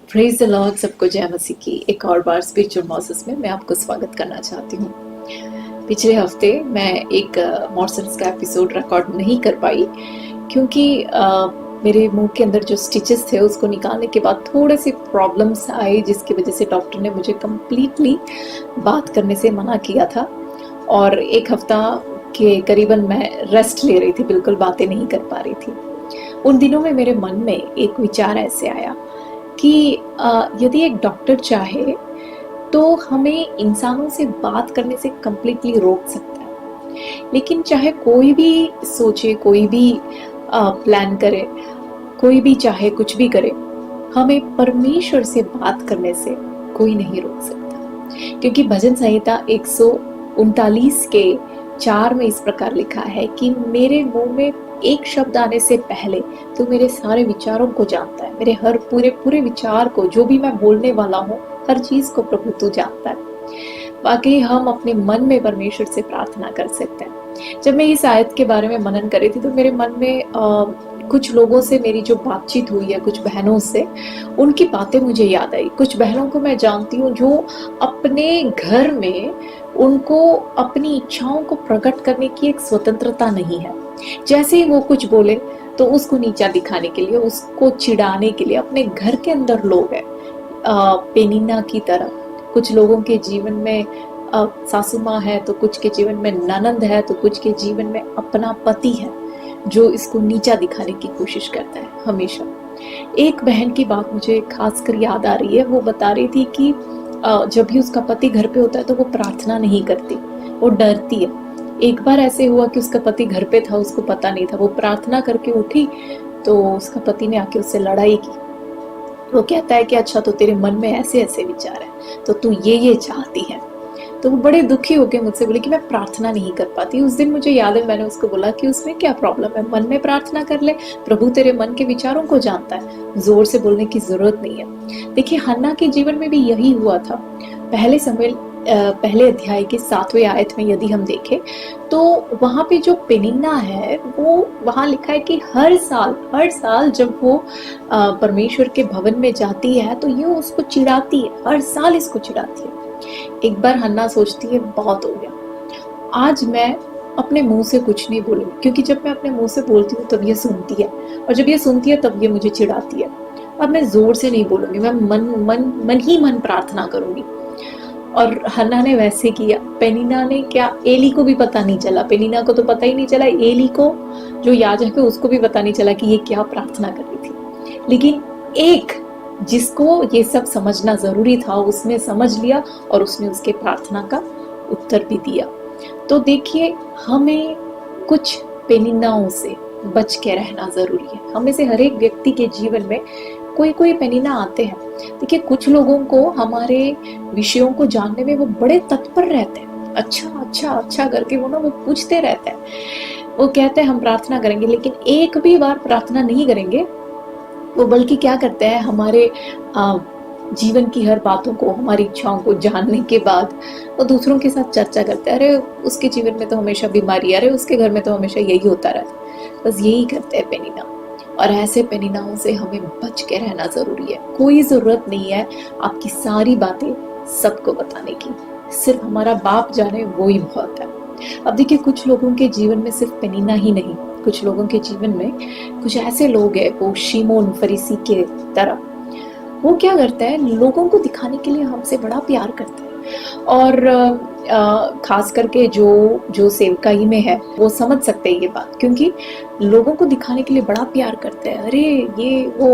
Praise the Lord. सबको जय मसीह की एक और बार स्पिरिचुअल मॉसेस में मैं आपको स्वागत करना चाहती हूँ। पिछले हफ्ते मैं एक मॉर्सन्स का एपिसोड रिकॉर्ड नहीं कर पाई क्योंकि मेरे मुंह के अंदर जो स्टिचेस थे उसको निकालने के बाद थोड़े से प्रॉब्लम्स आए, जिसकी वजह से डॉक्टर ने मुझे कम्प्लीटली बात करने से मना किया था और एक हफ्ता के करीबन मैं रेस्ट ले रही थी, बिल्कुल बातें नहीं कर पा रही थी। उन दिनों में मेरे मन में एक विचार ऐसे आया कि यदि एक डॉक्टर चाहे तो हमें इंसानों से बात करने से कम्प्लीटली रोक सकता है, लेकिन चाहे कोई भी सोचे, कोई भी प्लान करे, कोई भी चाहे कुछ भी करे, हमें परमेश्वर से बात करने से कोई नहीं रोक सकता। क्योंकि भजन संहिता 139 के 4 में इस प्रकार लिखा है कि मेरे मुंह में एक शब्द आने से पहले तू मेरे सारे विचारों को जानता है, मेरे हर पूरे विचार को, जो भी मैं बोलने वाला हूँ, हर चीज को प्रभु तू जानता है। बाकी हम अपने मन में परमेश्वर से प्रार्थना कर सकते हैं। जब मैं इस आयत के बारे में मनन कर रही थी तो मेरे मन में कुछ लोगों से मेरी जो बातचीत हुई है, कुछ बहनों से, उनकी बातें मुझे याद आई। कुछ बहनों को मैं जानती हूँ जो अपने घर में उनको अपनी इच्छाओं को प्रकट करने की एक स्वतंत्रता नहीं है। जैसे ही वो कुछ बोले तो उसको नीचा दिखाने के लिए, उसको चिढ़ाने के लिए अपने घर के अंदर लोग हैं। पेनिना की तरह कुछ लोगों के जीवन में सासू माँ है, तो कुछ के जीवन में ननंद है, तो कुछ के जीवन में अपना पति है जो इसको नीचा दिखाने की कोशिश करता है हमेशा। एक बहन की बात मुझे खासकर याद आ रही है। वो बता रही थी कि जब भी उसका पति घर पे होता है तो वो प्रार्थना नहीं करती, वो डरती है। एक बार ऐसे हुआ कि उसका पति घर पे था, उसको पता नहीं था, वो प्रार्थना करके उठी तो उसका पति ने आके उससे लड़ाई की। वो कहता है कि अच्छा, तो तेरे मन में ऐसे ऐसे विचार है, तो तू ये चाहती है। तो वो बड़े दुखी होके मुझसे बोले कि मैं प्रार्थना नहीं कर पाती। उस दिन मुझे याद है, मैंने उसको बोला कि उसमें क्या प्रॉब्लम है, मन में प्रार्थना कर ले, प्रभु तेरे मन के विचारों को जानता है, जोर से बोलने की जरूरत नहीं है। देखिए, हन्ना के जीवन में भी यही हुआ था। पहले अध्याय के 7वें आयत में यदि हम देखें तो वहां पे जो पेनिन्ना है, वो वहां लिखा है कि हर साल जब वो परमेश्वर के भवन में जाती है तो ये उसको चिढ़ाती है, हर साल इसको चिढ़ाती है। एक बार हन्ना सोचती है बहुत हो गया, आज मैं अपने मुंह से कुछ नहीं बोलूंगी, क्योंकि जब मैं अपने मुंह से बोलती हूँ तब ये सुनती है, और जब ये सुनती है तब ये मुझे चिढ़ाती है। अब मैं जोर से नहीं बोलूंगी, मैं मन ही मन प्रार्थना करूंगी। और हन्ना ने वैसे किया। पेनिना ने क्या, एली को भी पता नहीं चला, पेनिना को तो पता ही नहीं चला, एली को जो याजक है उसको भी पता नहीं चला कि ये क्या प्रार्थना कर रही थी। लेकिन एक जिसको ये सब समझना जरूरी था, उसने समझ लिया और उसने उसके प्रार्थना का उत्तर भी दिया। तो देखिए, हमें कुछ पेनिनाओं से बच के रहना जरूरी है। हमें से हर एक व्यक्ति के जीवन में कोई पेनिना आते हैं। देखिए, कुछ लोगों को हमारे विषयों को जानने में वो बड़े तत्पर रहते हैं, अच्छा करके वो पूछते रहते हैं। वो कहते हैं हम प्रार्थना करेंगे, लेकिन एक भी बार प्रार्थना नहीं करेंगे। वो बल्कि क्या करते हैं, हमारे जीवन की हर बातों को, हमारी इच्छाओं को जानने के बाद वो दूसरों के साथ चर्चा करते हैं। अरे उसके जीवन में तो हमेशा बीमारी, अरे उसके घर में तो हमेशा यही होता रहता। बस यही करते हैं पेनिना। और ऐसे पेनिनाओं से हमें बच के रहना जरूरी है। कोई जरूरत नहीं है आपकी सारी बातें सबको बताने की, सिर्फ हमारा बाप जाने वो ही बहुत है। अब देखिए, कुछ लोगों के जीवन में सिर्फ पेनिना ही नहीं, कुछ लोगों के जीवन में कुछ ऐसे लोग हैं, वो शिमोन फरीसी के तरह, वो क्या करता है, लोगों को दिखाने के लिए हमसे बड़ा प्यार करता है। और खास करके जो सेवकाई में है वो समझ सकते हैं ये बात, क्योंकि लोगों को दिखाने के लिए बड़ा प्यार करते हैं। अरे ये वो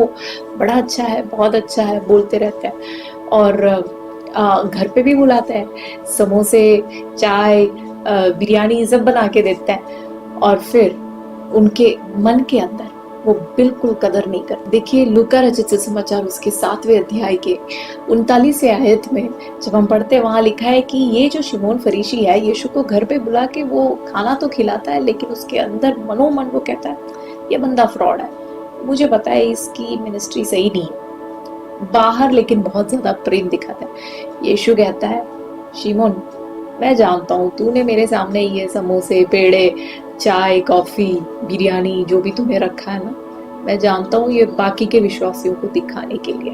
बड़ा अच्छा है, बहुत अच्छा है, बोलते रहते हैं। और घर पे भी बुलाते हैं, समोसे, चाय, बिरयानी सब बना के देता है, और फिर उनके मन के अंदर वो बिल्कुल कदर नहीं करते। देखिए, लूका रचित सुसमाचार उसके 7वें अध्याय के 39वें आयत में जब हम पढ़ते हैं, वहां लिखा है कि ये जो शिमोन फरीसी है, यीशु को घर पे बुला के वो खाना तो खिलाता है, लेकिन उसके अंदर मनोमन वो कहता है ये बंदा फ्रॉड है, मुझे पता है इसकी मिनिस्ट्री सही नहीं है। बाहर लेकिन बहुत ज्यादा प्रेम दिखाता है। यीशु कहता है, शिमोन, मैं जानता हूँ तूने मेरे सामने ये समोसे, पेड़े, चाय, कॉफी, बिरयानी जो भी तुम्हें रखा है ना, मैं जानता हूँ ये बाकी के विश्वासियों को दिखाने के लिए।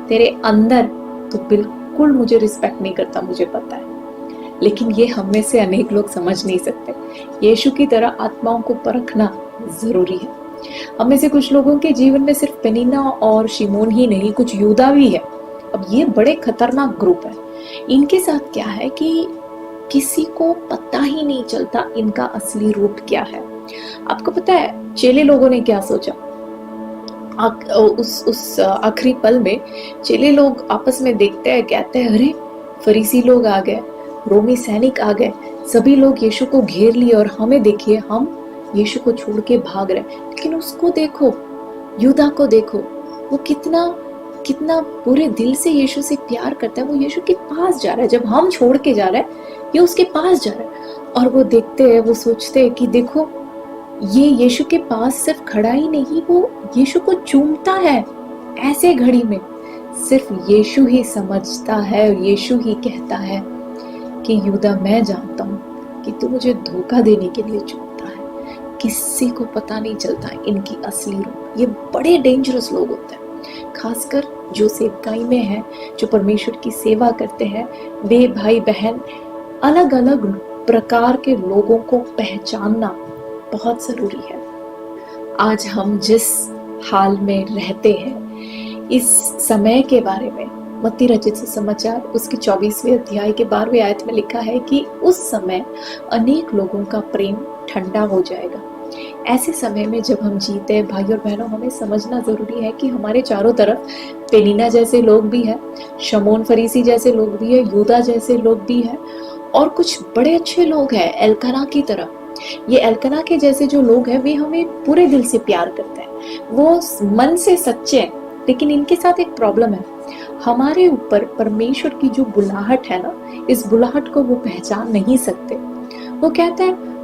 तेरे अंदर तो बिल्कुल मुझे रिस्पेक्ट नहीं करता, मुझे पता है। लेकिन ये हम में से अनेक लोग समझ नहीं सकते। यीशु की तरह आत्माओं को परखना जरूरी है। हम में से कुछ लोगों के जीवन में सिर्फ पेनिन्ना और शिमोन ही नहीं, कुछ यूदा भी है। अब ये बड़े खतरनाक ग्रुप है। इनके साथ क्या है कि किसी को पता ही नहीं चलता इनका असली रूप क्या है। आपको पता है चेले लोगों ने क्या सोचा? उस आखिरी पल में चेले लोग आपस में देखते हैं, कहते हैं अरे फरीसी लोग आ गए, रोमी सैनिक आ गए, सभी लोग यीशु को घेर लिए और हमें देखिए, हम यीशु को छोड़ के भाग रहे। लेकिन उसको देखो, यूदा को देखो, वो कितना कितना पूरे दिल से यीशु से प्यार करता है। वो यीशु के पास जा रहा है, जब हम छोड़ के जा रहे हैं ये उसके पास जा रहा है। और वो देखते हैं, वो सोचते हैं कि देखो ये यीशु के पास सिर्फ खड़ा ही नहीं, वो यीशु को चूमता है। ऐसे घड़ी में सिर्फ यीशु ही समझता है और यीशु ही कहता है कि यूदा, मैं जानता हूँ कि तू मुझे धोखा देने के लिए चूमता है। किसी को पता नहीं चलता इनकी असली रूप। ये बड़े डेंजरस लोग होते हैं, खासकर जो सेवकाई में है, जो परमेश्वर की सेवा करते हैं। वे भाई बहन अलग अलग प्रकार के लोगों को पहचानना बहुत जरूरी है। आज हम जिस हाल में रहते हैं, इस समय के बारे में मत्ती रचित सुसमाचार उसके 24वें अध्याय के 12वें आयत में लिखा है कि उस समय अनेक लोगों का प्रेम ठंडा हो जाएगा। ऐसे समय में जब हम जीते हैं भाई और बहनों, हमें समझना जरूरी है कि हमारे चारों तरफ पेनिन्ना जैसे लोग भी हैं, शमौन फरीसी जैसे लोग भी हैं, यूदा जैसे लोग भी हैं, और कुछ बड़े अच्छे लोग हैं एल्काना की तरह। ये एल्काना के जैसे जो लोग हैं वे हमें पूरे दिल से प्यार करते हैं, वो मन से सच्चे हैं। लेकिन इनके साथ एक प्रॉब्लम है, हमारे ऊपर परमेश्वर की जो बुलाहट है ना, इस बुलाहट को वो पहचान नहीं सकते। वो कहते हैं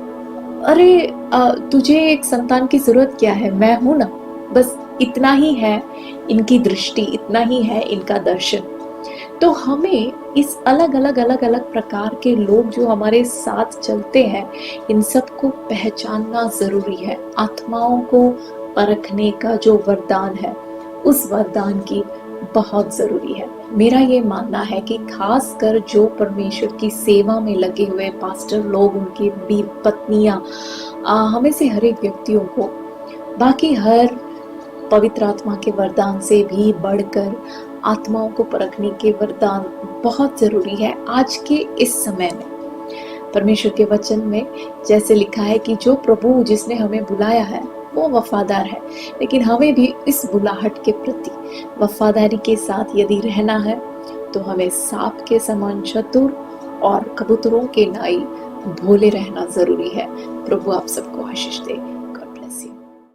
अरे तुझे एक संतान की जरूरत क्या है, मैं हूं ना, बस इतना ही है इनकी दृष्टि, इतना ही है इनका दर्शन। तो हमें इस अलग अलग प्रकार के लोग जो हमारे साथ चलते हैं, इन सबको पहचानना जरूरी है। आत्माओं को परखने का जो वरदान है, उस वरदान की बहुत जरूरी है। मेरा ये मानना है कि खासकर जो परमेश्वर की सेवा में लगे हुए पास्टर लोग, उनकी भी पत्नियां, हमें से हर एक व्यक्तियों को बाकी हर पवित्र आत्मा के वरदान से भी बढ़कर आत्माओं को परखने के वरदान बहुत जरूरी है आज के इस समय में। परमेश्वर के वचन में जैसे लिखा है कि जो प्रभु जिसने हमें बुलाया है वो वफादार है, लेकिन हमें भी इस बुलाहट के प्रति वफादारी के साथ यदि रहना है तो हमें सांप के समान चतुर और कबूतरों के नाई भोले रहना जरूरी है। प्रभु आप सबको आशीष दे।